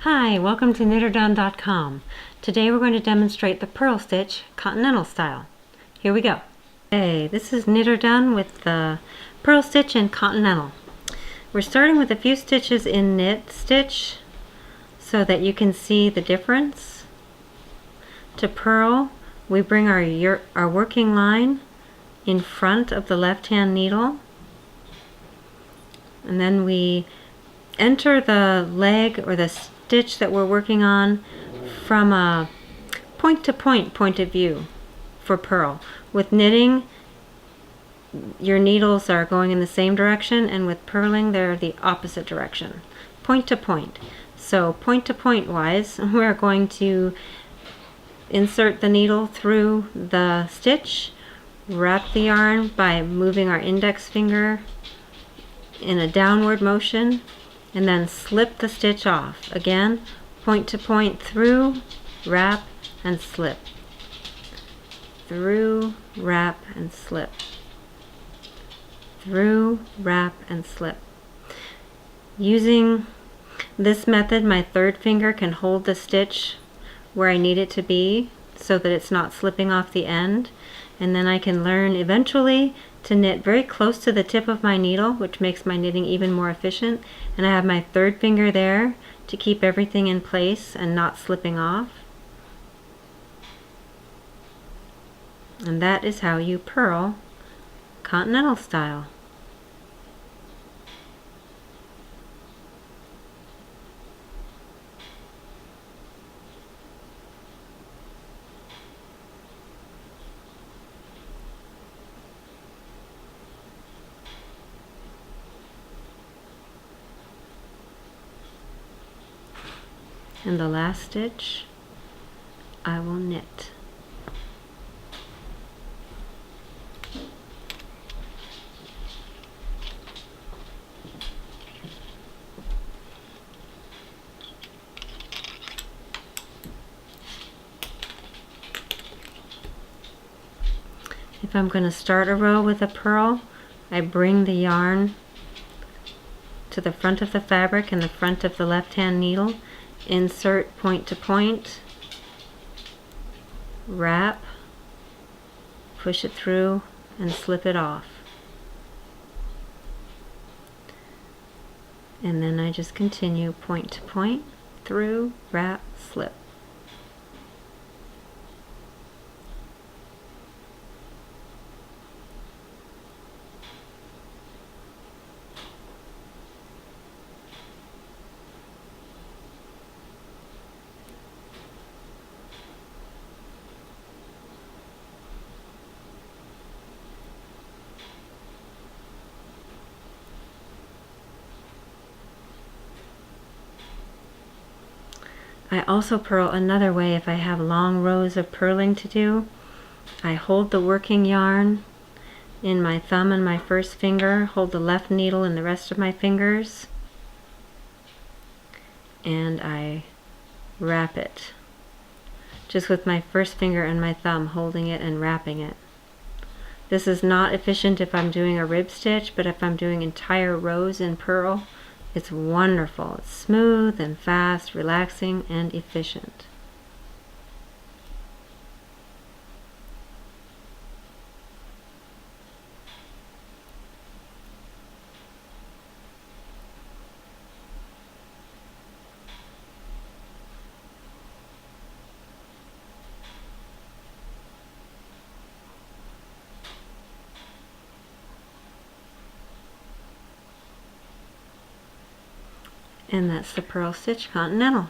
Hi, welcome to KnitterDone.com. Today we're going to demonstrate the purl stitch Continental style. Here we go. Okay, this is KnitterDone with the purl stitch in Continental. We're starting with a few stitches in knit stitch so that you can see the difference. To purl, we bring our working line in front of the left hand needle, and then we enter the leg or the stitch that we're working on from a point-to-point point of view for purl. With knitting, your needles are going in the same direction, and with purling, they're the opposite direction. Point to point. So point-to-point wise, we're going to insert the needle through the stitch, wrap the yarn by moving our index finger in a downward motion, and then slip the stitch off. Again, point to point through, wrap, and slip. Through, wrap, and slip. Through, wrap, and slip. Using this method, my third finger can hold the stitch where I need it to be so that it's not slipping off the end. And then I can learn eventually to knit very close to the tip of my needle, which makes my knitting even more efficient. And I have my third finger there to keep everything in place and not slipping off. And that is how you purl Continental style. And the last stitch I will knit. If I'm going to start a row with a purl, I bring the yarn to the front of the fabric and the front of the left hand needle, insert point to point, wrap, push it through, and slip it off. And then I just continue point to point, through, wrap, slip. I also purl another way if I have long rows of purling to do. I hold the working yarn in my thumb and my first finger, hold the left needle in the rest of my fingers, and I wrap it. Just with my first finger and my thumb holding it and wrapping it. This is not efficient if I'm doing a rib stitch, but if I'm doing entire rows in purl, it's wonderful. It's smooth and fast, relaxing, and efficient. And that's the purl stitch Continental.